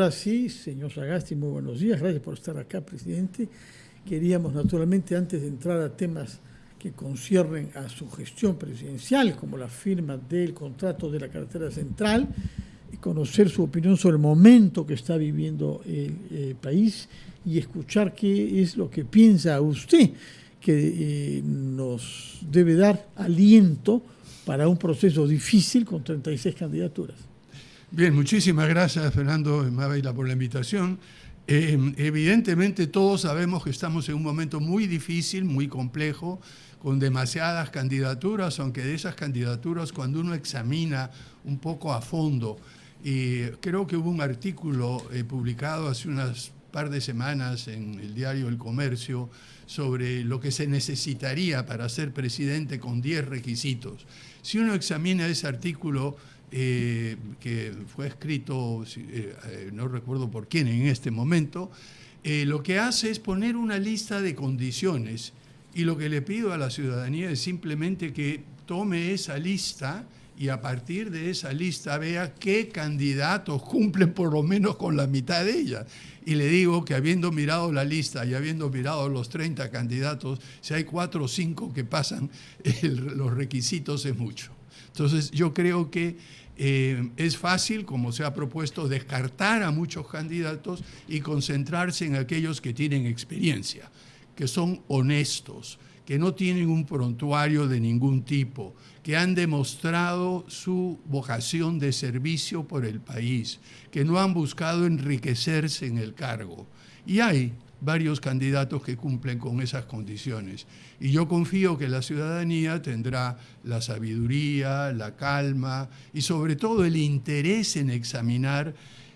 ahora sí, señor Sagasti, muy buenos días. Gracias por estar acá, presidente. Queríamos, naturalmente, antes de entrar a temas que conciernen a su gestión presidencial, como la firma del contrato de la carretera central, y conocer su opinión sobre el momento que está viviendo el país y escuchar qué es lo que piensa usted, que nos debe dar aliento para un proceso difícil con 36 candidaturas. Bien, muchísimas gracias, Fernando Mávila, por la invitación. Evidentemente todos sabemos que estamos en un momento muy difícil, muy complejo, con demasiadas candidaturas, aunque de esas candidaturas, cuando uno examina un poco a fondo, creo que hubo un artículo publicado hace unas par de semanas en el diario El Comercio sobre lo que se necesitaría para ser presidente con 10 requisitos. Si uno examina ese artículo, que fue escrito, no recuerdo por quién en este momento, lo que hace es poner una lista de condiciones, y lo que le pido a la ciudadanía es simplemente que tome esa lista y a partir de esa lista vea qué candidatos cumplen por lo menos con la mitad de ella. Y le digo que habiendo mirado la lista y habiendo mirado los 30 candidatos, si hay 4 o 5 que pasan los requisitos es mucho. Entonces yo creo que es fácil, como se ha propuesto, descartar a muchos candidatos y concentrarse en aquellos que tienen experiencia, que son honestos, que no tienen un prontuario de ningún tipo, que han demostrado su vocación de servicio por el país, que no han buscado enriquecerse en el cargo. Y hay varios candidatos que cumplen con esas condiciones. Y yo confío que la ciudadanía tendrá la sabiduría, la calma y sobre todo el interés en examinar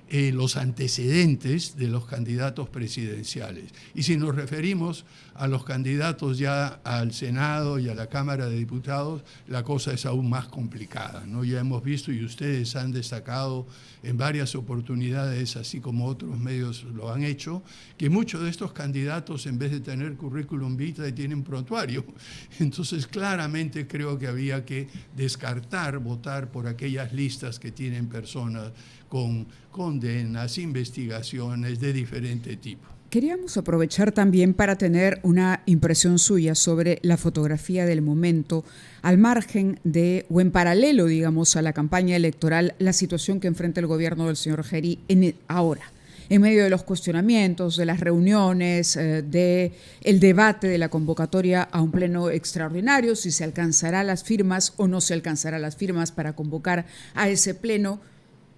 los antecedentes de los candidatos presidenciales. Y si nos referimos a los candidatos ya al Senado y a la Cámara de Diputados, la cosa es aún más complicada, ¿no? Ya hemos visto, y ustedes han destacado en varias oportunidades, así como otros medios lo han hecho, que muchos de estos candidatos, en vez de tener currículum vitae, tienen prontuario. Entonces, claramente creo que había que descartar votar por aquellas listas que tienen personas con condenas, investigaciones de diferente tipo. Queríamos aprovechar también para tener una impresión suya sobre la fotografía del momento, al margen de, o en paralelo, digamos, a la campaña electoral, la situación que enfrenta el gobierno del señor Geri ahora, en medio de los cuestionamientos, de las reuniones, del debate de la convocatoria a un pleno extraordinario, si se alcanzará las firmas o no se alcanzará las firmas para convocar a ese pleno.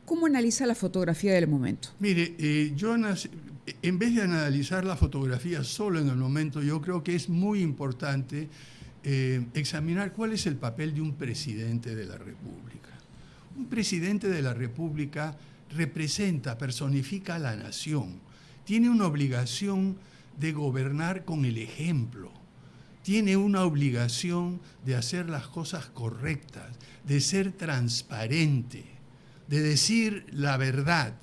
¿Cómo analiza la fotografía del momento? Mire, yo en vez de analizar la fotografía solo en el momento, yo creo que es muy importante examinar cuál es el papel de un presidente de la República. Un presidente de la República representa, personifica a la nación, tiene una obligación de gobernar con el ejemplo, tiene una obligación de hacer las cosas correctas, de ser transparente, de decir la verdad,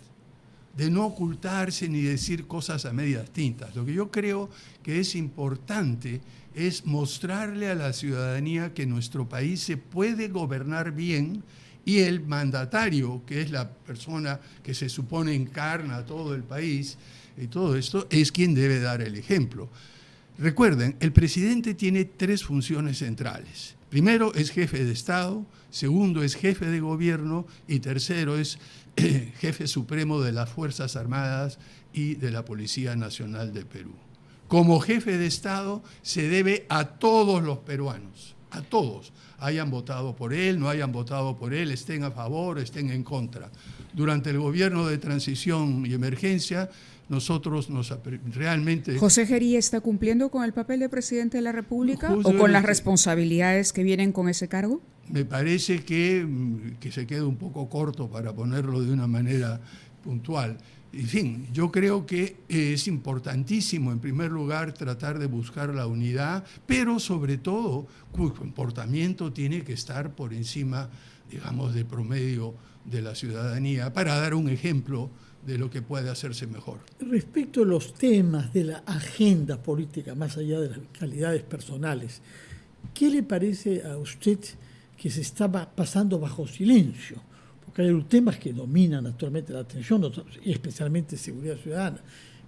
de no ocultarse ni decir cosas a medias tintas. Lo que yo creo que es importante es mostrarle a la ciudadanía que nuestro país se puede gobernar bien y el mandatario, que es la persona que se supone encarna a todo el país y todo esto, es quien debe dar el ejemplo. Recuerden, el presidente tiene 3 funciones centrales. Primero es jefe de Estado, segundo es jefe de gobierno y tercero es jefe supremo de las Fuerzas Armadas y de la Policía Nacional de Perú. Como jefe de Estado se debe a todos los peruanos, a todos, hayan votado por él, no hayan votado por él, estén a favor, estén en contra. Durante el gobierno de transición y emergencia, nosotros realmente... ¿José Geri está cumpliendo con el papel de presidente de la República o con las responsabilidades que vienen con ese cargo? Me parece que se queda un poco corto para ponerlo de una manera puntual. En fin, yo creo que es importantísimo, en primer lugar, tratar de buscar la unidad, pero sobre todo, cuyo comportamiento tiene que estar por encima, digamos, del promedio de la ciudadanía, para dar un ejemplo de lo que puede hacerse mejor. Respecto a los temas de la agenda política, más allá de las calidades personales, ¿qué le parece a usted que se estaba pasando bajo silencio? porque hay temas que dominan actualmente la atención, especialmente seguridad ciudadana.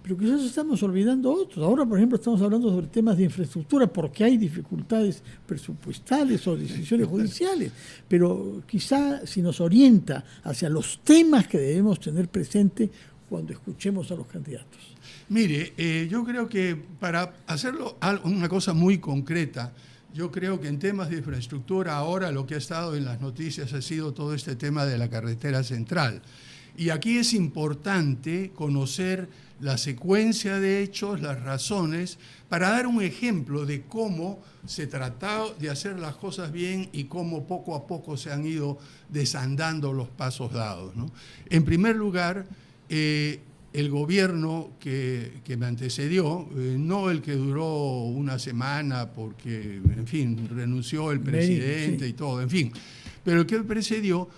Pero quizás estamos olvidando otros. Ahora, por ejemplo, estamos hablando sobre temas de infraestructura porque hay dificultades presupuestales o decisiones judiciales. Pero quizá si nos orienta hacia los temas que debemos tener presente cuando escuchemos a los candidatos. Mire, yo creo que para hacerlo una cosa muy concreta, yo creo que en temas de infraestructura ahora lo que ha estado en las noticias ha sido todo este tema de la carretera central. Y aquí es importante conocer la secuencia de hechos, las razones, para dar un ejemplo de cómo se trató de hacer las cosas bien y cómo poco a poco se han ido desandando los pasos dados, ¿no? En primer lugar, el gobierno que me antecedió, no el que duró una semana porque, en fin, renunció el presidente y todo, en fin, pero el que precedió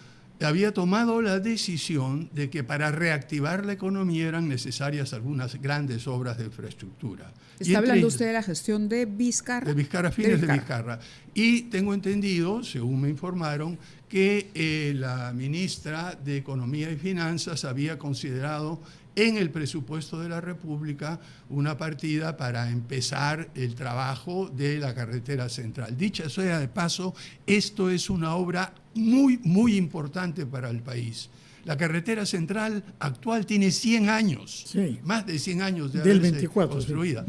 había tomado la decisión de que para reactivar la economía eran necesarias algunas grandes obras de infraestructura. Está hablando usted de la gestión de Vizcarra. De Vizcarra, fines de Vizcarra. Y tengo entendido, según me informaron, que la ministra de Economía y Finanzas había considerado en el presupuesto de la República una partida para empezar el trabajo de la carretera central. Dicha sea de paso, esto es una obra muy, muy importante para el país. La carretera central actual tiene 100 años, más de 100 años de haberse construida.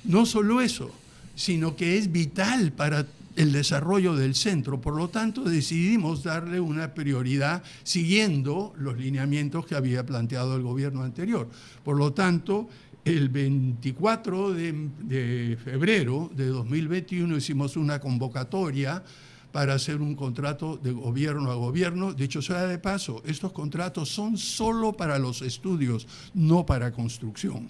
No solo eso, sino que es vital para el desarrollo del centro. Por lo tanto, decidimos darle una prioridad siguiendo los lineamientos que había planteado el gobierno anterior. Por lo tanto, el 24 de febrero de 2021 hicimos una convocatoria para hacer un contrato de gobierno a gobierno. Dicho sea de paso, estos contratos son solo para los estudios, no para construcción.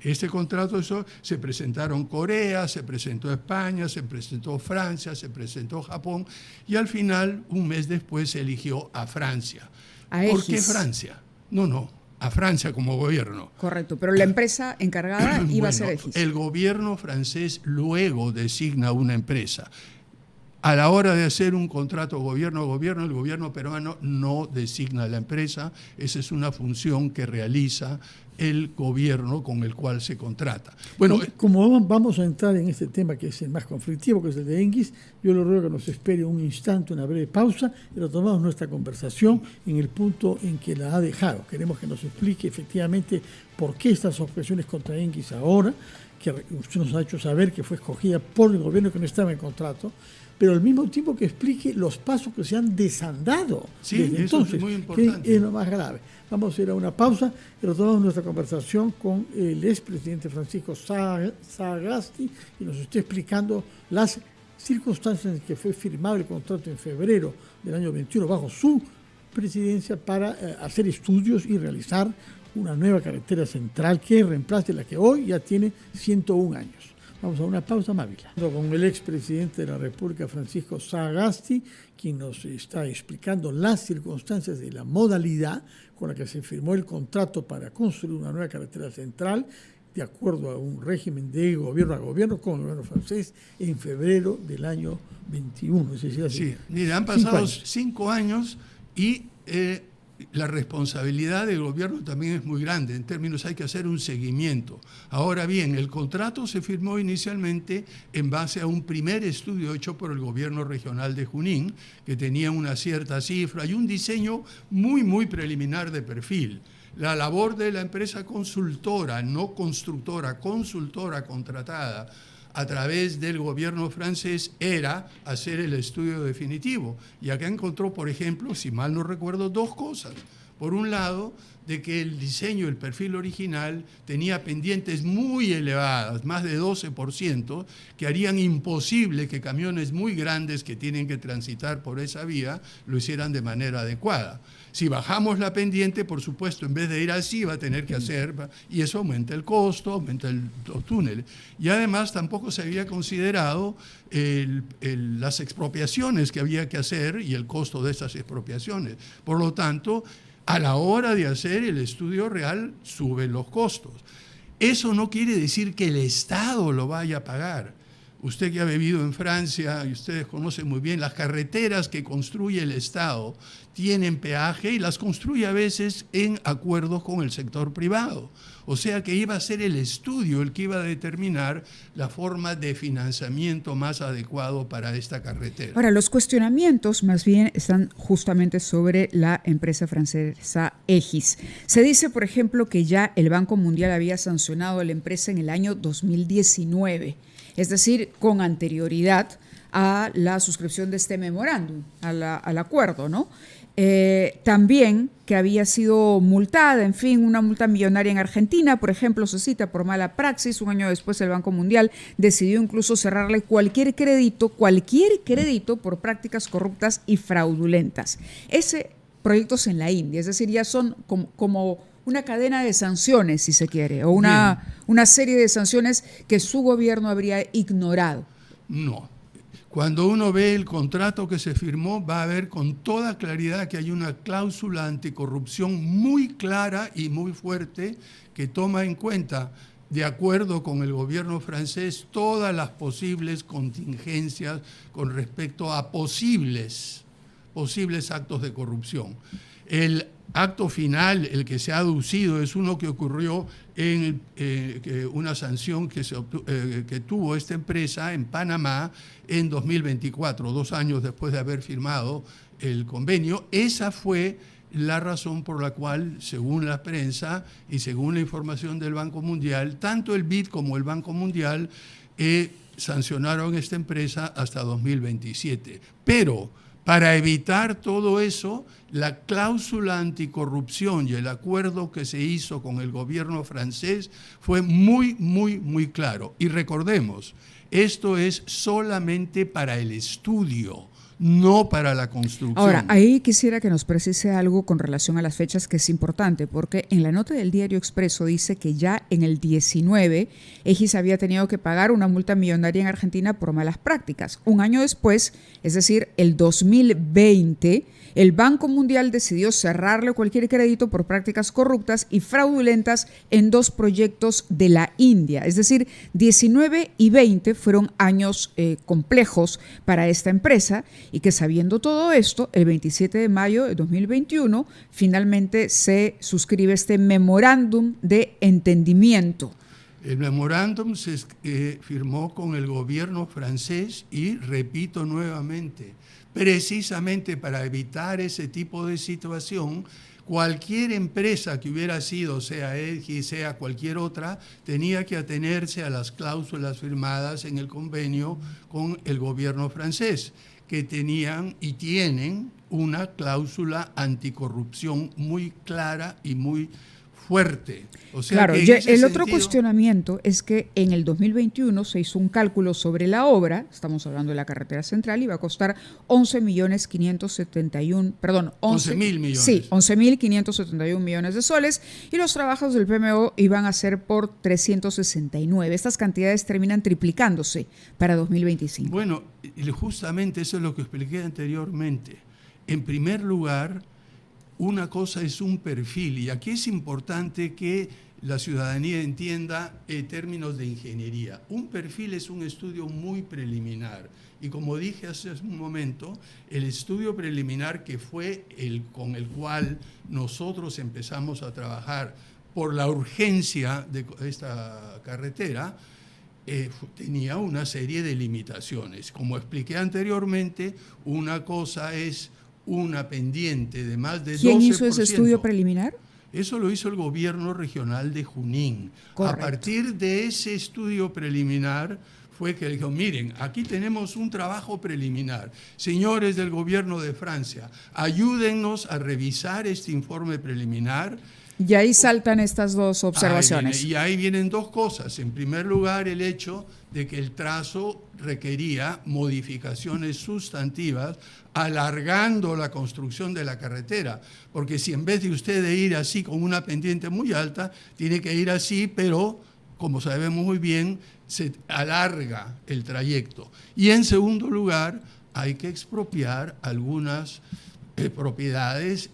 Este contrato, se presentaron Corea, se presentó España, se presentó Francia, se presentó Japón y al final, un mes después, se eligió a Francia. ¿Por qué Francia? No, a Francia como gobierno. Correcto, pero la empresa encargada iba a ser EGIS. El gobierno francés luego designa una empresa. A la hora de hacer un contrato gobierno a gobierno, el gobierno peruano no designa la empresa. Esa es una función que realiza el gobierno con el cual se contrata. Bueno, como vamos a entrar en este tema que es el más conflictivo, que es el de ENGIES, yo le ruego que nos espere un instante, una breve pausa, y retomamos nuestra conversación en el punto en que la ha dejado. Queremos que nos explique efectivamente por qué estas objeciones contra ENGIES ahora, que usted nos ha hecho saber que fue escogida por el gobierno que no estaba en contrato, pero al mismo tiempo que explique los pasos que se han desandado desde entonces, es muy importante. Que es lo más grave. Vamos a ir a una pausa y retomamos nuestra conversación con el expresidente Francisco Sagasti y nos está explicando las circunstancias en que fue firmado el contrato en febrero del año 21 bajo su presidencia para hacer estudios y realizar una nueva carretera central que reemplace la que hoy ya tiene 101 años. Vamos a una pausa, Mávila. Con el expresidente de la República, Francisco Sagasti, quien nos está explicando las circunstancias de la modalidad con la que se firmó el contrato para construir una nueva carretera central, de acuerdo a un régimen de gobierno a gobierno con el gobierno francés en febrero del año 21. Es decir, sí, mira, han pasado 5 años y la responsabilidad del gobierno también es muy grande. En términos, hay que hacer un seguimiento. Ahora bien, el contrato se firmó inicialmente en base a un primer estudio hecho por el gobierno regional de Junín, que tenía una cierta cifra y un diseño muy, muy preliminar de perfil. La labor de la empresa consultora, no constructora, consultora contratada a través del gobierno francés era hacer el estudio definitivo. Y acá encontró, por ejemplo, si mal no recuerdo, 2 cosas. Por un lado, de que el diseño, el perfil original, tenía pendientes muy elevadas, más de 12%, que harían imposible que camiones muy grandes que tienen que transitar por esa vía lo hicieran de manera adecuada. Si bajamos la pendiente, por supuesto, en vez de ir así, va a tener que hacer, y eso aumenta el costo, aumenta los túneles. Y además tampoco se había considerado las expropiaciones que había que hacer y el costo de esas expropiaciones. Por lo tanto, a la hora de hacer el estudio real, suben los costos. Eso no quiere decir que el Estado lo vaya a pagar. usted que ha vivido en Francia y ustedes conocen muy bien, las carreteras que construye el Estado tienen peaje y las construye a veces en acuerdos con el sector privado. O sea que iba a ser el estudio el que iba a determinar la forma de financiamiento más adecuado para esta carretera. Ahora, los cuestionamientos más bien están justamente sobre la empresa francesa Egis. Se dice, por ejemplo, que ya el Banco Mundial había sancionado a la empresa en el año 2019, es decir, con anterioridad a la suscripción de este memorándum, al acuerdo, ¿no? También que había sido multada, en fin, una multa millonaria en Argentina, por ejemplo, se cita por mala praxis. Un año después el Banco Mundial decidió incluso cerrarle cualquier crédito por prácticas corruptas y fraudulentas. Ese proyecto es en la India, es decir, ya son como una cadena de sanciones, si se quiere, o una serie de sanciones que su gobierno habría ignorado. No. Cuando uno ve el contrato que se firmó, va a ver con toda claridad que hay una cláusula anticorrupción muy clara y muy fuerte que toma en cuenta, de acuerdo con el gobierno francés, todas las posibles contingencias con respecto a posibles actos de corrupción. El acto final, el que se ha aducido, es uno que ocurrió en una sanción que tuvo esta empresa en Panamá en 2024, 2 años después de haber firmado el convenio. Esa fue la razón por la cual, según la prensa y según la información del Banco Mundial, tanto el BID como el Banco Mundial sancionaron esta empresa hasta 2027. Pero para evitar todo eso, la cláusula anticorrupción y el acuerdo que se hizo con el gobierno francés fue muy, muy, muy claro. Y recordemos, esto es solamente para el estudio, no para la construcción. Ahora, ahí quisiera que nos precise algo con relación a las fechas, que es importante, porque en la nota del Diario Expreso dice que ya en el 19 Egis había tenido que pagar una multa millonaria en Argentina por malas prácticas. Un año después, es decir, el 2020, el Banco Mundial decidió cerrarle cualquier crédito por prácticas corruptas y fraudulentas en 2 proyectos de la India. Es decir, 19 y 20 fueron años complejos para esta empresa, y que, sabiendo todo esto, el 27 de mayo de 2021 finalmente se suscribe este memorándum de entendimiento. El memorándum se firmó con el gobierno francés y, repito nuevamente, precisamente para evitar ese tipo de situación, cualquier empresa que hubiera sido, sea Egis, sea cualquier otra, tenía que atenerse a las cláusulas firmadas en el convenio con el gobierno francés, que tenían y tienen una cláusula anticorrupción muy clara y muy fuerte. O sea, claro, el otro cuestionamiento es que en el 2021 se hizo un cálculo sobre la obra, estamos hablando de la carretera central, y va a costar 11.571 millones de soles, y los trabajos del PMO iban a ser por 369. Estas cantidades terminan triplicándose para 2025. Bueno, justamente eso es lo que expliqué anteriormente. En primer lugar, una cosa es un perfil, y aquí es importante que la ciudadanía entienda términos de ingeniería. Un perfil es un estudio muy preliminar, y como dije hace un momento, el estudio preliminar que fue con el cual nosotros empezamos a trabajar por la urgencia de esta carretera, tenía una serie de limitaciones. Como expliqué anteriormente, una cosa es una pendiente de más de 12%. ¿Quién hizo ese estudio preliminar? Eso lo hizo el gobierno regional de Junín. Correcto. A partir de ese estudio preliminar fue que dijo, miren, aquí tenemos un trabajo preliminar. Señores del gobierno de Francia, ayúdennos a revisar este informe preliminar. Y ahí saltan estas 2 observaciones. Y ahí vienen 2 cosas. En primer lugar, el hecho de que el trazo requería modificaciones sustantivas, alargando la construcción de la carretera. Porque si en vez de usted de ir así con una pendiente muy alta, tiene que ir así, pero, como sabemos muy bien, se alarga el trayecto. Y en segundo lugar, hay que expropiar algunas propiedades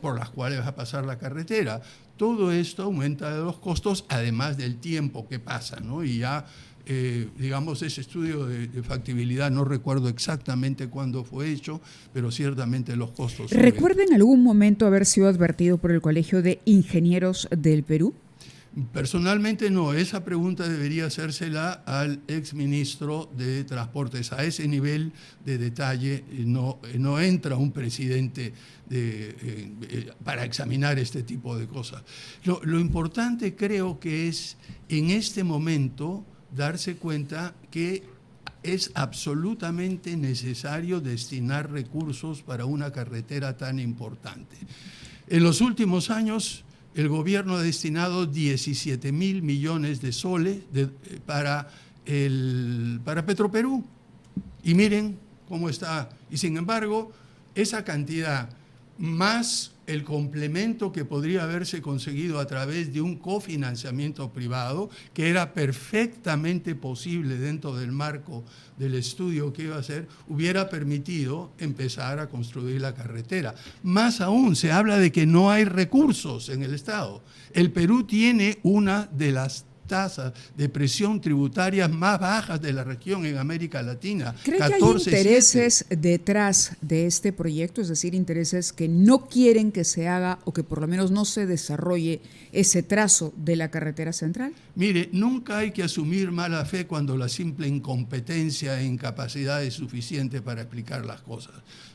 por las cuales va a pasar la carretera. Todo esto aumenta los costos, además del tiempo que pasa, ¿no? Y ya digamos, ese estudio de factibilidad, no recuerdo exactamente cuándo fue hecho, pero ciertamente los costos. ¿Recuerda en algún momento haber sido advertido por el Colegio de Ingenieros del Perú? Personalmente no, esa pregunta debería hacérsela al exministro de Transportes. A ese nivel de detalle no entra un presidente para examinar este tipo de cosas. Lo importante creo que es en este momento darse cuenta que es absolutamente necesario destinar recursos para una carretera tan importante. En los últimos años, el gobierno ha destinado 17.000 millones de soles para Petroperú. Y miren cómo está. Y sin embargo, esa cantidad más el complemento que podría haberse conseguido a través de un cofinanciamiento privado, que era perfectamente posible dentro del marco del estudio que iba a hacer, hubiera permitido empezar a construir la carretera. Más aún, se habla de que no hay recursos en el Estado. El Perú tiene una de las tasas de presión tributaria más bajas de la región en América Latina. ¿Cree que hay intereses detrás de este proyecto? Es decir, intereses que no quieren que se haga o que por lo menos no se desarrolle ese trazo de la carretera central. Mire, nunca hay que asumir mala fe cuando la simple incompetencia e incapacidad es suficiente para explicar las cosas.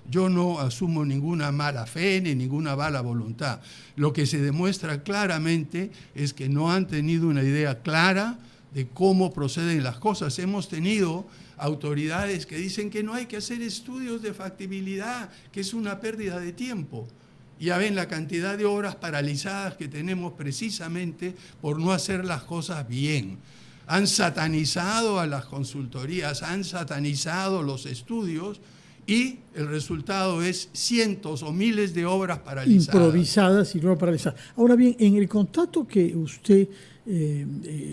Yo no asumo ninguna mala fe ni ninguna mala voluntad. Lo que se demuestra claramente es que no han tenido una idea clara de cómo proceden las cosas. Hemos tenido autoridades que dicen que no hay que hacer estudios de factibilidad, que es una pérdida de tiempo. Ya ven la cantidad de obras paralizadas que tenemos precisamente por no hacer las cosas bien. Han satanizado a las consultorías, han satanizado los estudios y el resultado es cientos o miles de obras paralizadas. Improvisadas y luego paralizadas. Ahora bien, en el contrato que usted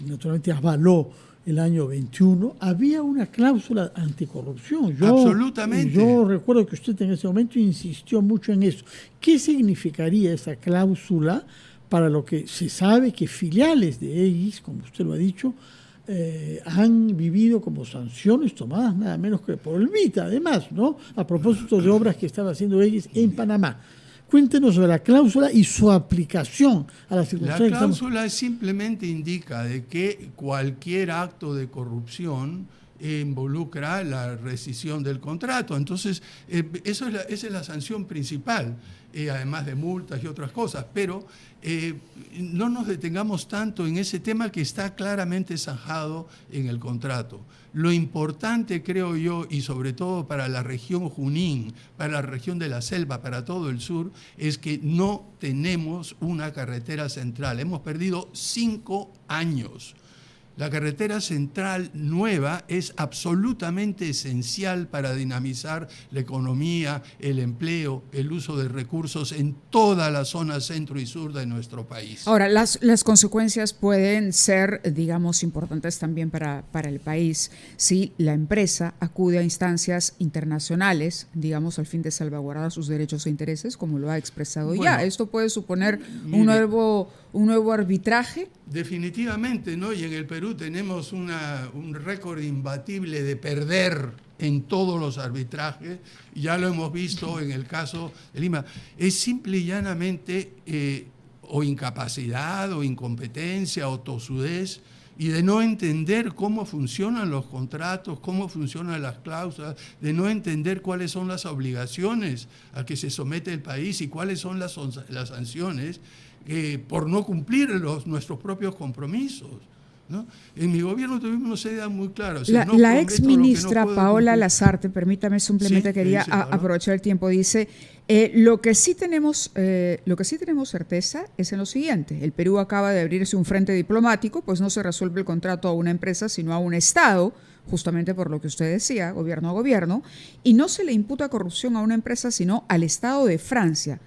naturalmente avaló el año 21, había una cláusula anticorrupción. Absolutamente. Yo recuerdo que usted en ese momento insistió mucho en eso. ¿Qué significaría esa cláusula para lo que se sabe que filiales de EGIS, como usted lo ha dicho, han vivido como sanciones tomadas nada menos que por el MIT, además, ¿no? A propósito de obras que estaba haciendo EGIS en Panamá? Cuéntenos sobre la cláusula y su aplicación a las circunstancias. La cláusula simplemente indica de que cualquier acto de corrupción involucra la rescisión del contrato. Entonces, esa es la sanción principal, además de multas y otras cosas. Pero no nos detengamos tanto en ese tema que está claramente zanjado en el contrato. Lo importante, creo yo, y sobre todo para la región Junín, para la región de la selva, para todo el sur, es que no tenemos una carretera central. Hemos perdido 5 años. La carretera central nueva es absolutamente esencial para dinamizar la economía, el empleo, el uso de recursos en toda la zona centro y sur de nuestro país. Ahora, las consecuencias pueden ser, digamos, importantes también para el país si la empresa acude a instancias internacionales, digamos, al fin de salvaguardar sus derechos e intereses, como lo ha expresado ya. ¿Esto puede suponer un nuevo arbitraje? Definitivamente, ¿no? Y en el Perú tenemos un récord imbatible de perder en todos los arbitrajes. Ya lo hemos visto en el caso de Lima. Es simple y llanamente o incapacidad o incompetencia o tosudez y de no entender cómo funcionan los contratos, cómo funcionan las cláusulas, de no entender cuáles son las obligaciones a que se somete el país y cuáles son las sanciones por no cumplir nuestros propios compromisos, ¿no? En mi gobierno tuvimos una idea muy clara. O sea, la ex ministra Paola Lasarte, permítame, simplemente quería aprovechar el tiempo, dice, lo que sí tenemos certeza es en lo siguiente: el Perú acaba de abrirse un frente diplomático, pues no se resuelve el contrato a una empresa, sino a un Estado, justamente por lo que usted decía, gobierno a gobierno, y no se le imputa corrupción a una empresa, sino al Estado de Francia.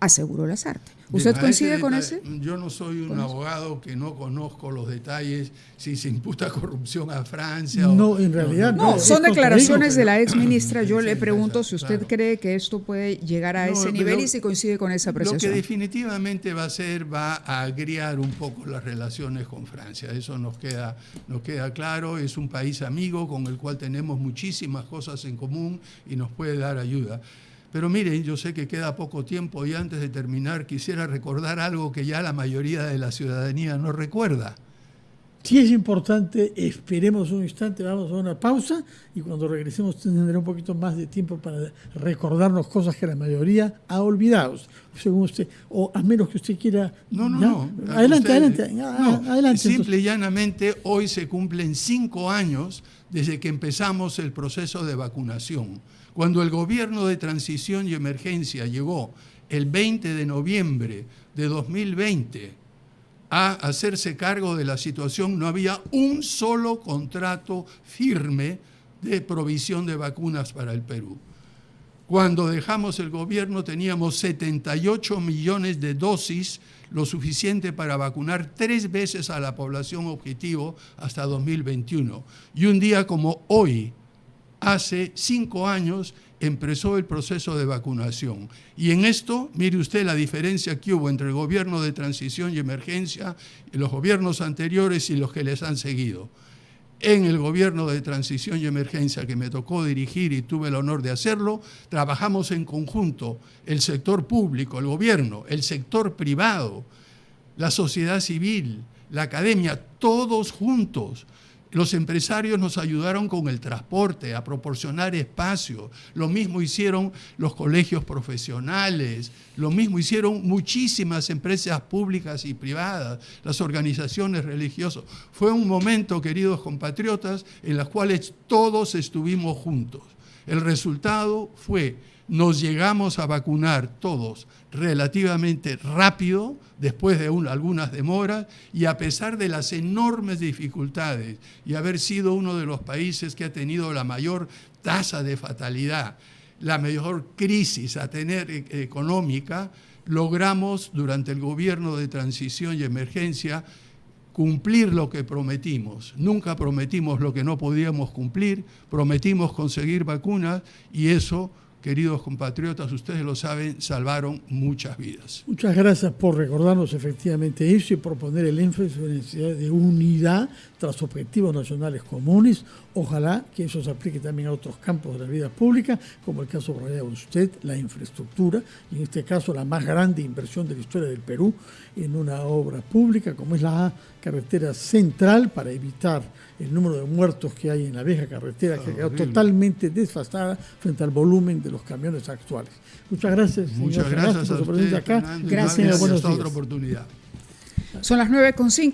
aseguró Lasarte. ¿Usted coincide con ese? Yo no soy un abogado que no conozco los detalles, si se imputa corrupción a Francia no, en realidad no. Son declaraciones de la ex ministra. Yo sí, le pregunto si usted cree que esto puede llegar a ese nivel y si coincide con esa apreciación. Lo que definitivamente va a agriar un poco las relaciones con Francia. Eso nos queda claro. Es un país amigo con el cual tenemos muchísimas cosas en común y nos puede dar ayuda. Pero miren, yo sé que queda poco tiempo y antes de terminar quisiera recordar algo que ya la mayoría de la ciudadanía no recuerda. Sí es importante, esperemos un instante, vamos a una pausa y cuando regresemos tendré un poquito más de tiempo para recordarnos cosas que la mayoría ha olvidado, según usted, o a menos que usted quiera... No. Adelante. Simple y llanamente, hoy se cumplen 5 años desde que empezamos el proceso de vacunación. Cuando el gobierno de transición y emergencia llegó el 20 de noviembre de 2020 a hacerse cargo de la situación, no había un solo contrato firme de provisión de vacunas para el Perú. Cuando dejamos el gobierno teníamos 78 millones de dosis, lo suficiente para vacunar 3 veces a la población objetivo hasta 2021. Y un día como hoy, hace 5 años, empezó el proceso de vacunación. Y en esto, mire usted la diferencia que hubo entre el gobierno de transición y emergencia, y los gobiernos anteriores y los que les han seguido. En el gobierno de transición y emergencia que me tocó dirigir y tuve el honor de hacerlo, trabajamos en conjunto el sector público, el gobierno, el sector privado, la sociedad civil, la academia, todos juntos. Los empresarios nos ayudaron con el transporte, a proporcionar espacio. Lo mismo hicieron los colegios profesionales, lo mismo hicieron muchísimas empresas públicas y privadas, las organizaciones religiosas. Fue un momento, queridos compatriotas, en los cuales todos estuvimos juntos. El resultado fue, nos llegamos a vacunar todos relativamente rápido, después de algunas demoras, y a pesar de las enormes dificultades y haber sido uno de los países que ha tenido la mayor tasa de fatalidad, la mayor crisis a tener económica, logramos durante el gobierno de transición y emergencia cumplir lo que prometimos. Nunca prometimos lo que no podíamos cumplir, prometimos conseguir vacunas y eso, queridos compatriotas, ustedes lo saben, salvaron muchas vidas. Muchas gracias por recordarnos efectivamente eso y por poner el énfasis en la necesidad de unidad tras objetivos nacionales comunes. Ojalá que eso se aplique también a otros campos de la vida pública, como el caso de usted, la infraestructura, y en este caso la más grande inversión de la historia del Perú en una obra pública, como es la carretera central, para evitar el número de muertos que hay en la vieja carretera, que ha quedado totalmente desfasada frente al volumen de los camiones actuales. Muchas gracias, señor. Muchas gracias por su a presencia usted, acá. Fernando, Gracias. Hasta otra oportunidad. Son las 9:05.